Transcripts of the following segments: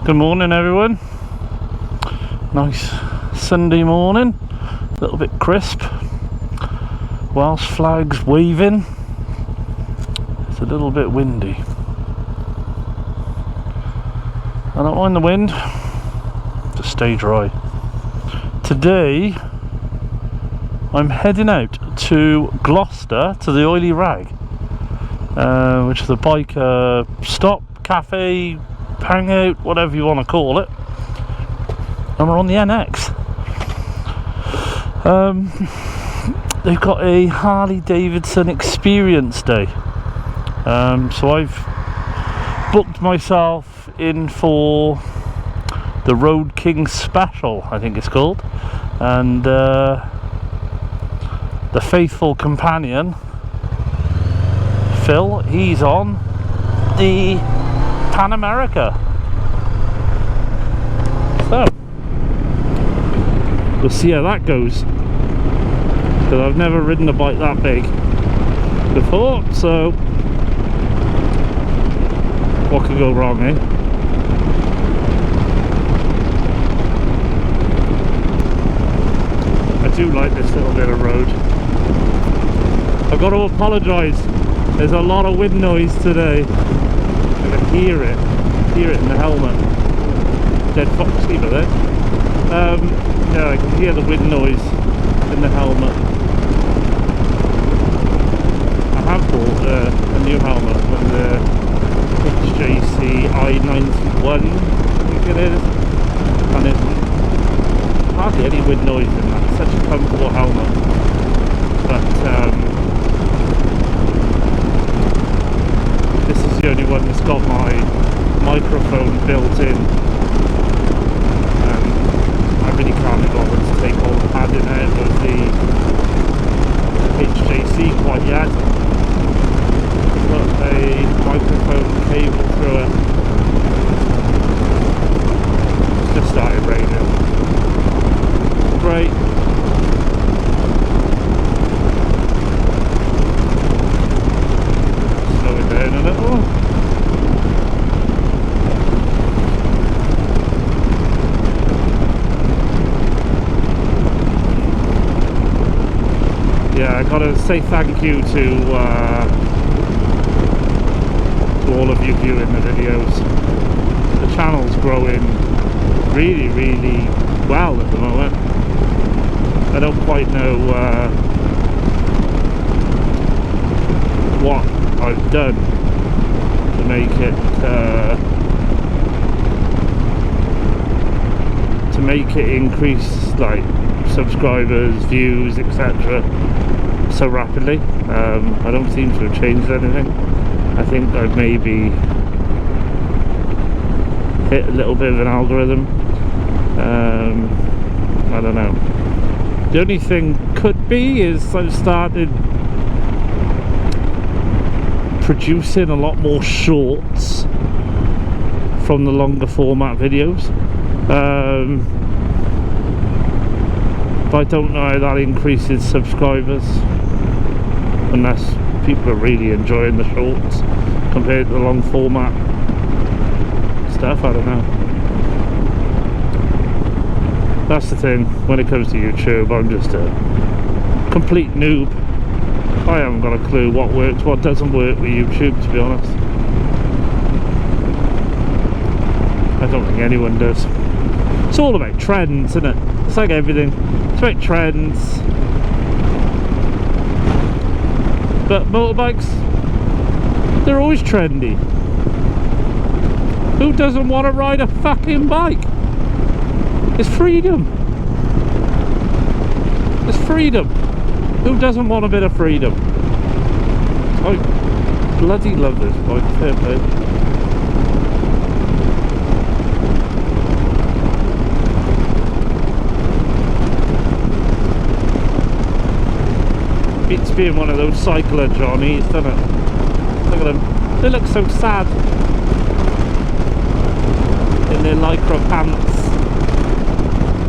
Good morning, everyone. Nice Sunday morning, a little bit crisp. Welsh flags waving. It's a little bit windy. I don't mind the wind, just stay dry. Today I'm heading out to Gloucester to the Oily Rag, which is a bike stop, cafe, hangout, whatever you want to call it. And we're on the NX. They've got a Harley Davidson experience day. So I've booked myself in for the Road King Special, I think it's called. And the faithful companion, Phil, he's on the Pan America. So we'll see how that goes, because I've never ridden a bike that big before, so what could go wrong, eh? I do like this little bit of road. I've got to apologise, there's a lot of wind noise today. I can hear it in the helmet. Dead fox either there. Yeah, I can hear the wind noise in the helmet. I have bought a new helmet from the HJC I91, I think it is, and it's hardly any wind noise in that. It's such a comfortable helmet. But this is the only one that's got my microphone built in, and I really can't be bothered to take all the padding out of the HJC quite yet. Put a microphone cable through it. It's just started raining. Great. Slow it down a little. Yeah, I gotta say thank you to all of you viewing the videos. The channel's growing really, really well at the moment. I don't quite know what I've done to make it increase, like, subscribers, views, etc. so rapidly. I don't seem to have changed anything. I think I've maybe hit a little bit of an algorithm. I don't know. The only thing could be is I've started producing a lot more shorts from the longer format videos. But I don't know how that increases subscribers, unless people are really enjoying the shorts compared to the long format stuff. I don't know. That's the thing, when it comes to YouTube, I'm just a complete noob. I haven't got a clue what works, what doesn't work with YouTube, to be honest. I don't think anyone does. It's all about trends, isn't it? It's like everything. It's about trends. But motorbikes, they're always trendy. Who doesn't want to ride a fucking bike? It's freedom. It's freedom. Who doesn't want a bit of freedom? I bloody love this bike. Fair play. It's being one of those cycler Johnnies, doesn't it? Look at them. They look so sad in their lycra pants.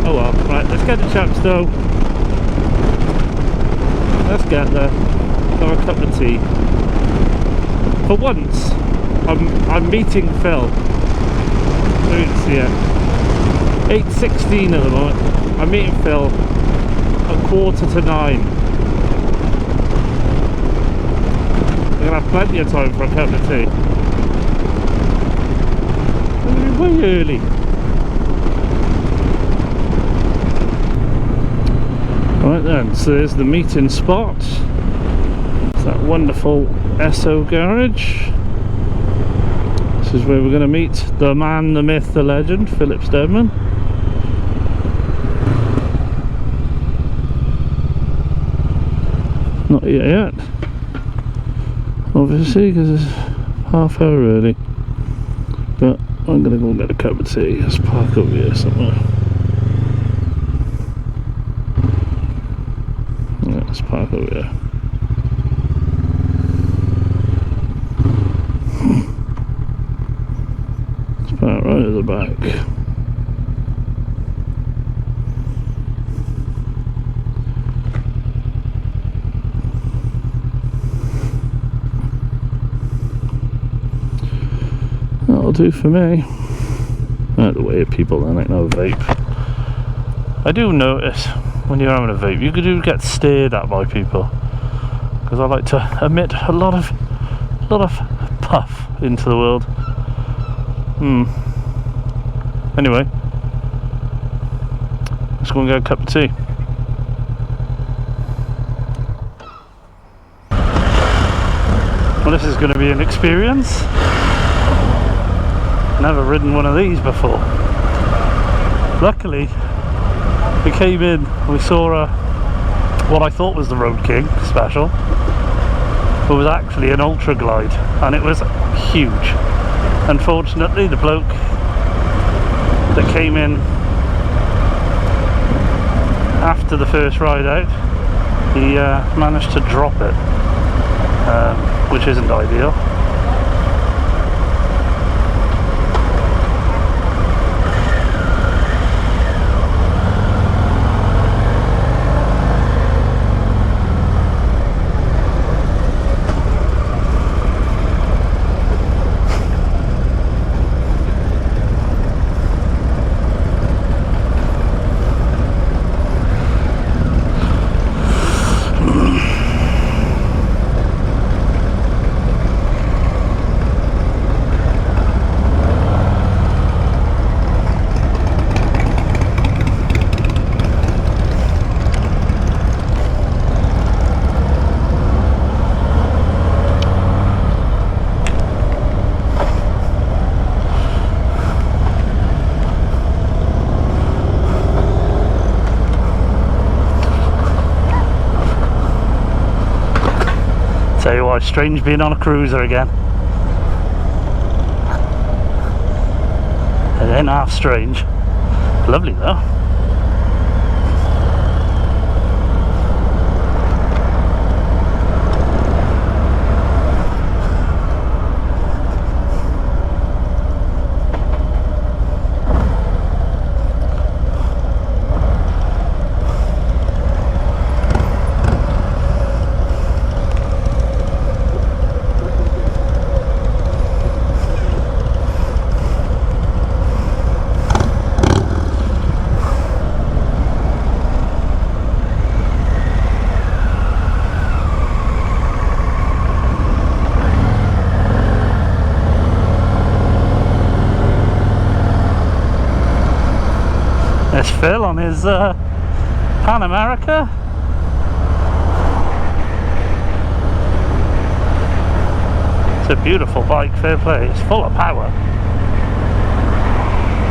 Oh well, right, let's get the chaps though. Let's get there. Have a cup of tea. For once, I'm meeting Phil. Yeah, 8:16 at the moment. I'm meeting Phil at 8:45. We're gonna have plenty of time for a cup of tea. We're gonna be way early. Right then, so there's the meeting spot. It's that wonderful Esso garage. This is where we're going to meet the man, the myth, the legend, Philip Steadman. Not here yet, obviously, because it's half hour early. But I'm going to go and get a cup of tea. Let's park over here somewhere. Yeah, let's park over here. Right at the back. That'll do for me. Out of the way of people, then, ain't no vape. I do notice when you're having a vape, you do get stared at by people, because I like to emit a lot of puff into the world. Anyway, let's go and get a cup of tea. Well, this is going to be an experience. Never ridden one of these before. Luckily, we came in, we saw what I thought was the Road King special, but was actually an Ultra Glide, and it was huge. Unfortunately, the bloke that came in after the first ride out, he managed to drop it, which isn't ideal. Tell you what, strange being on a cruiser again. It ain't half strange. Lovely though. There's Phil on his Pan America. It's a beautiful bike, fair play. It's full of power.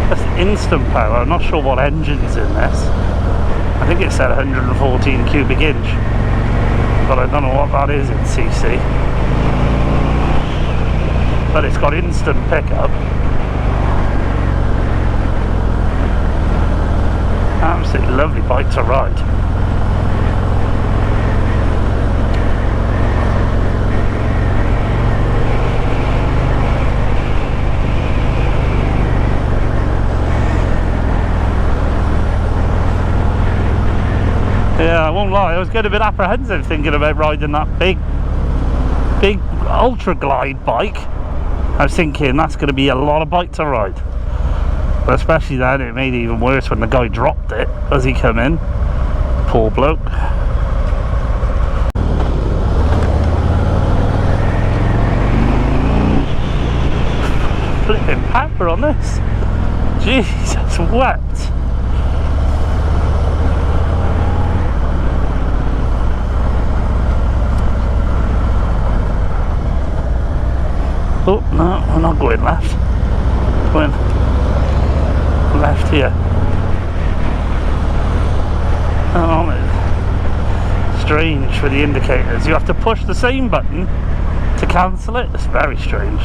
That's instant power. I'm not sure what engine's in this. I think it said 114 cubic inch, but I don't know what that is in cc. But it's got instant pickup. Absolutely lovely bike to ride. Yeah, I won't lie, I was getting a bit apprehensive thinking about riding that big Ultra Glide bike. I was thinking that's going to be a lot of bike to ride. But especially then, it made it even worse when the guy dropped it as he come in. Poor bloke. Flipping pepper on this. Jesus wept. Oh no, we're not going left. Going left here. Oh, strange for the indicators. You have to push the same button to cancel it. It's very strange.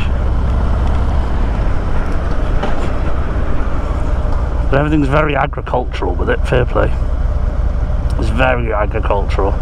But everything's very agricultural with it, fair play. It's very agricultural.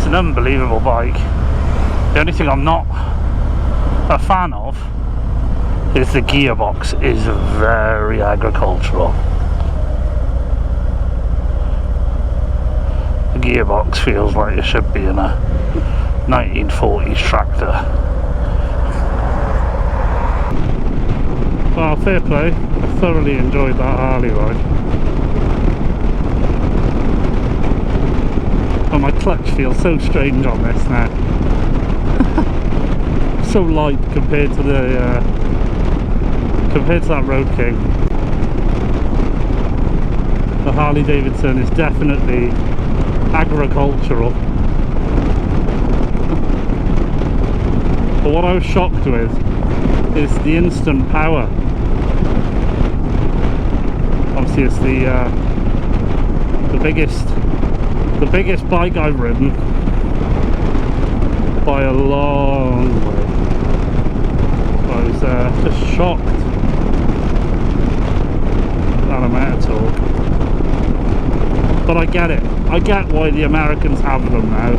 An unbelievable bike. The only thing I'm not a fan of is the gearbox is very agricultural. The gearbox feels like it should be in a 1940s tractor. Well, fair play. I thoroughly enjoyed that Harley ride. Oh, my clutch feels so strange on this now. So light compared to the that Road King. The Harley Davidson is definitely agricultural. But what I was shocked with is the instant power. Obviously, it's the biggest bike I've ridden by a long way. I was just shocked at that amount of torque. But I get it. I get why the Americans have them now.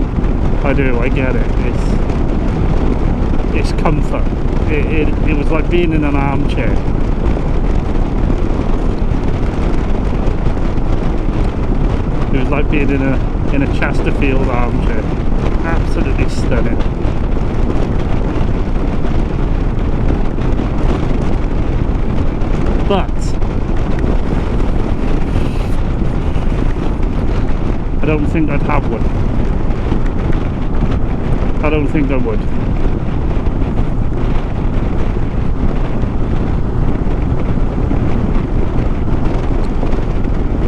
I do. I get it. It's comfort. It was like being in an armchair. It was like being in a Chesterfield armchair. Absolutely stunning. But I don't think I'd have one. I don't think I would.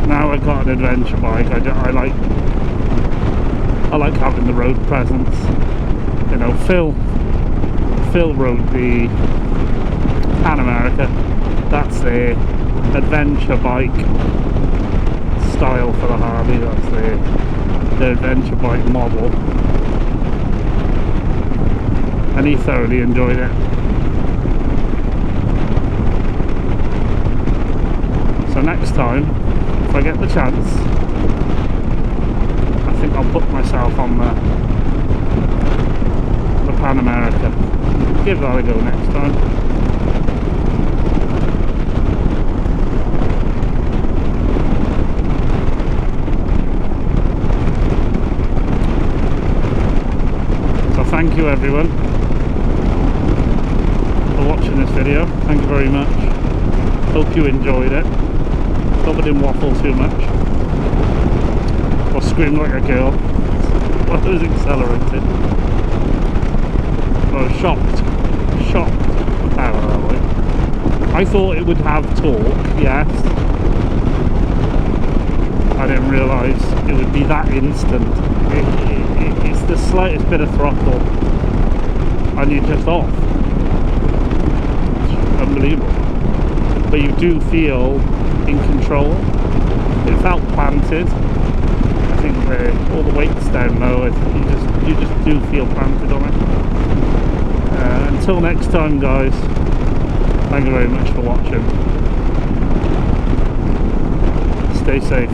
Now I've got an adventure bike. I like having the road presence. You know, Phil rode the Pan America. That's the adventure bike style for the Harley. That's the adventure bike model, and he thoroughly enjoyed it. So next time, if I get the chance, I think I'll put myself on the Pan America. Give that a go next time. Thank you everyone for watching this video. Thank you very much. Hope you enjoyed it. Hope I didn't waffle too much or scream like a girl while I was accelerating. I was shocked at the power that way. I thought it would have torque, yes. I didn't realise it would be that instant. It's the slightest bit of throttle and you're just off. It's unbelievable. But you do feel in control. It felt planted. I think all the weight's down low. You just do feel planted on it. Until next time, guys. Thank you very much for watching. Stay safe.